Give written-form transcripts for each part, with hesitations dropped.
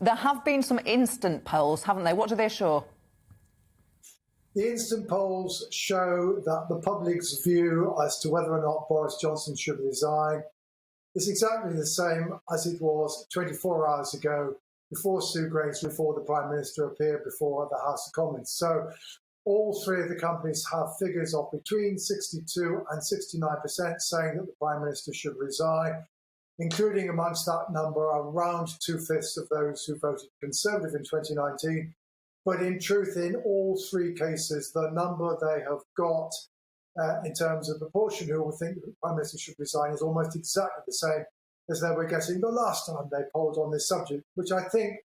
There have been some instant polls, haven't they? What do they show? The instant polls show that the public's view as to whether or not Boris Johnson should resign is exactly the same as it was 24 hours ago, before Sue Grace, before the Prime Minister appeared before the House of Commons. So all three of the companies have figures of between 62 and 69% saying that the Prime Minister should resign, including amongst that number around 2/5 of those who voted Conservative in 2019. But in truth, in all three cases, the number they have got in terms of proportion who will think the Prime Minister should resign is almost exactly the same as they were getting the last time they polled on this subject, which I think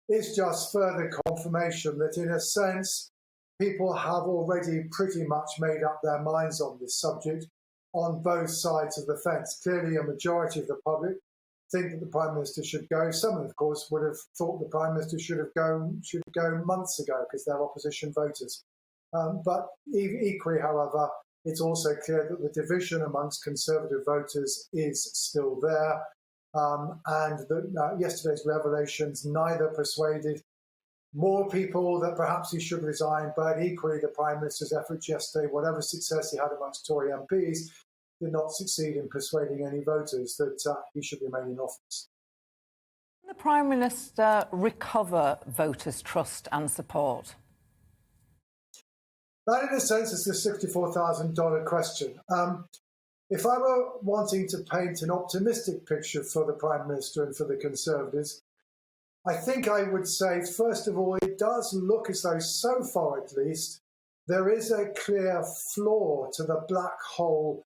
is just further confirmation that, in a sense, people have already pretty much made up their minds on this subject on both sides of the fence. Clearly, a majority of the public think that the Prime Minister should go. Some, of course, would have thought the Prime Minister should go months ago because they're opposition voters. But equally, however, it's also clear that the division amongst Conservative voters is still there, and that yesterday's revelations neither persuaded more people that perhaps he should resign, but equally the Prime Minister's efforts yesterday, whatever success he had amongst Tory MPs, did not succeed in persuading any voters that he should remain in office. Can the Prime Minister recover voters' trust and support? That, in a sense, is the $64,000 question. If I were wanting to paint an optimistic picture for the Prime Minister and for the Conservatives, I think I would say, first of all, it does look as though, so far at least, there is a clear flaw to the black hole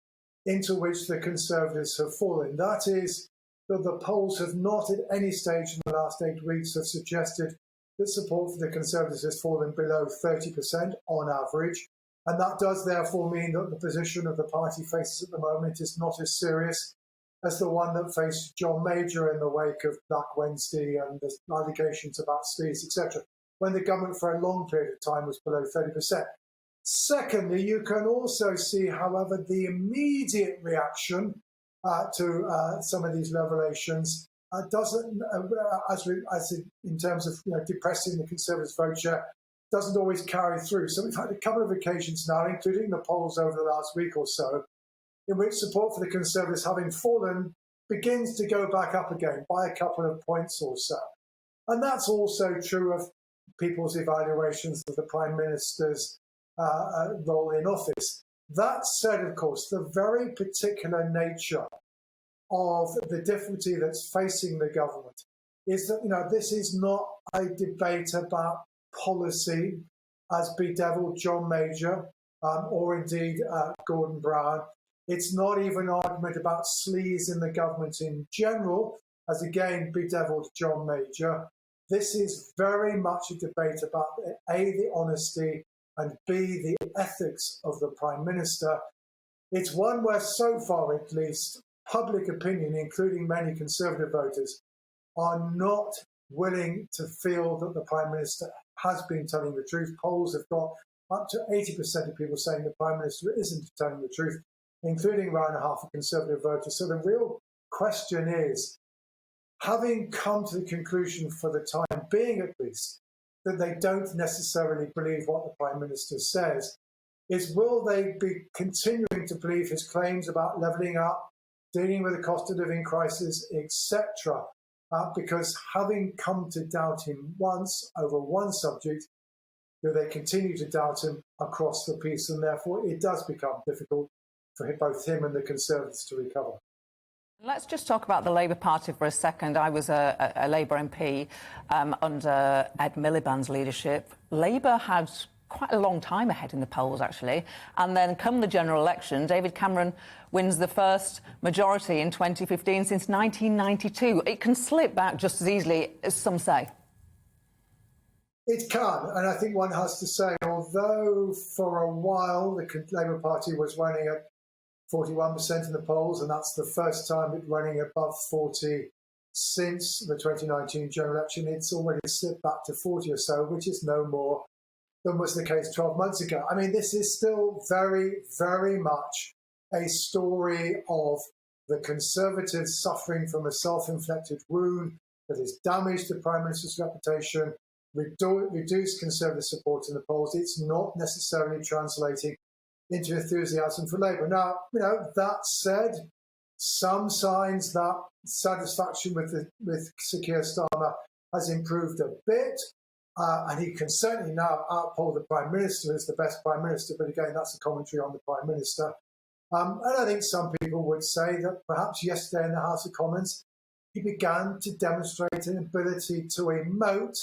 into which the Conservatives have fallen. That is, that the polls have not at any stage in the last 8 weeks have suggested that support for the Conservatives has fallen below 30% on average. And that does therefore mean that the position of the party faces at the moment is not as serious as the one that faced John Major in the wake of Black Wednesday and the allegations about sleaze, etc., when the government for a long period of time was below 30%. Secondly, you can also see, however, the immediate reaction to some of these revelations doesn't, in terms of depressing the Conservatives' vote share, doesn't always carry through. So we've had a couple of occasions now, including the polls over the last week or so, in which support for the Conservatives, having fallen, begins to go back up again by a couple of points or so. And that's also true of people's evaluations of the Prime Minister's role in office. That said, of course, the very particular nature of the difficulty that's facing the government is that, this is not a debate about policy as bedeviled John Major or indeed Gordon Brown. It's not even an argument about sleaze in the government in general, as again bedeviled John Major. This is very much a debate about A, the honesty, and B, the ethics of the Prime Minister. It's one where, so far at least, public opinion, including many Conservative voters, are not willing to feel that the Prime Minister has been telling the truth. Polls have got up to 80% of people saying the Prime Minister isn't telling the truth, including around half of Conservative voters. So the real question is, having come to the conclusion for the time being at least, that they don't necessarily believe what the Prime Minister says, is will they be continuing to believe his claims about levelling up, dealing with the cost of living crisis, etc., because having come to doubt him once over one subject, do they continue to doubt him across the piece? And therefore it does become difficult for both him and the Conservatives to recover. Let's just talk about the Labour Party for a second. I was a Labour MP under Ed Miliband's leadership. Labour had quite a long time ahead in the polls, actually. And then come the general election, David Cameron wins the first majority in 2015 since 1992. It can slip back just as easily as some say. It can, and I think one has to say, although for a while the Labour Party was running at 41% in the polls, and that's the first time it's running above 40 since the 2019 general election, it's already slipped back to 40 or so, which is no more than was the case 12 months ago. I mean, this is still very, very much a story of the Conservatives suffering from a self-inflicted wound that has damaged the Prime Minister's reputation, reduced Conservative support in the polls. It's not necessarily translating into enthusiasm for Labour. Now, that said, some signs that satisfaction with Sir Keir Starmer has improved a bit, and he can certainly now outpoll the Prime Minister as the best Prime Minister, but again, that's a commentary on the Prime Minister. And I think some people would say that perhaps yesterday in the House of Commons, he began to demonstrate an ability to emote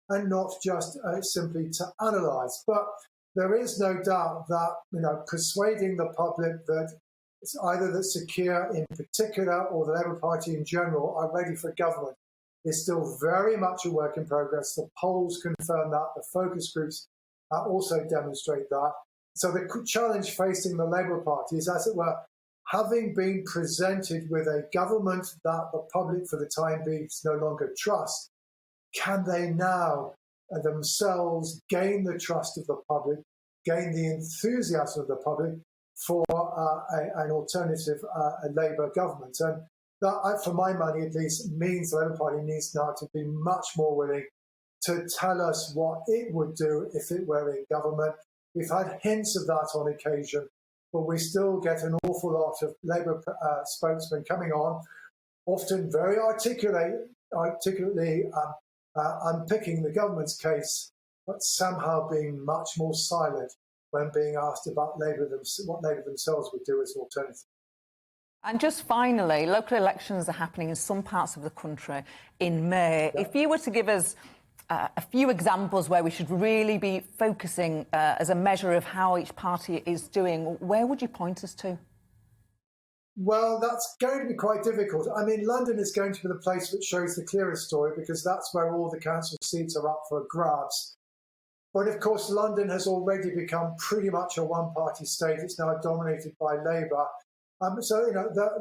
and not just simply to analyse. But there is no doubt that, persuading the public that it's either that Sir Keir in particular or the Labour Party in general are ready for government is still very much a work in progress. The polls confirm that. The focus groups also demonstrate that. So the challenge facing the Labour Party is, as it were, having been presented with a government that the public for the time being no longer trust, can they now themselves gain the trust of the public, gain the enthusiasm of the public for an alternative Labour government? And that, for my money at least, means the Labour Party needs now to be much more willing to tell us what it would do if it were in government. We've had hints of that on occasion, but we still get an awful lot of Labour spokesmen coming on, often very articulately unpicking the government's case, but somehow being much more silent when being asked about what Labour themselves would do as an alternative. And just finally, local elections are happening in some parts of the country in May. Yeah. If you were to give us a few examples where we should really be focusing as a measure of how each party is doing, where would you point us to? Well, that's going to be quite difficult. I mean, London is going to be the place which shows the clearest story because that's where all the council seats are up for grabs. But of course, London has already become pretty much a one-party state. It's now dominated by Labour. So,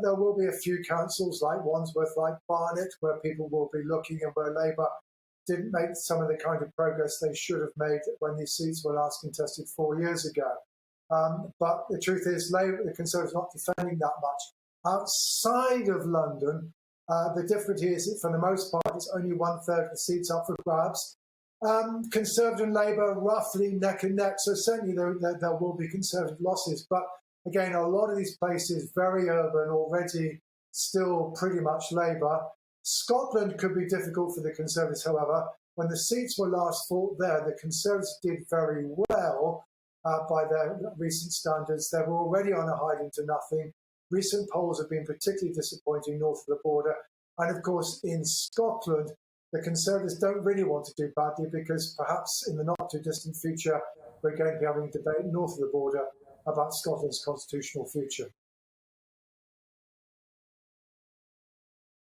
there will be a few councils like Wandsworth, like Barnet, where people will be looking and where Labour didn't make some of the kind of progress they should have made when these seats were last contested 4 years ago. But the truth is, Labour, the Conservatives, are not defending that much. Outside of London, the difference is that for the most part, it's only 1/3 of the seats up for grabs. Conservative and Labour roughly neck and neck, so certainly there will be Conservative losses. But again, a lot of these places, very urban, already still pretty much Labour. Scotland could be difficult for the Conservatives, however. When the seats were last fought there, the Conservatives did very well by their recent standards. They were already on a hiding to nothing. Recent polls have been particularly disappointing north of the border. And of course, in Scotland, the Conservatives don't really want to do badly because perhaps in the not too distant future, we're going to be having a debate north of the border about Scotland's constitutional future.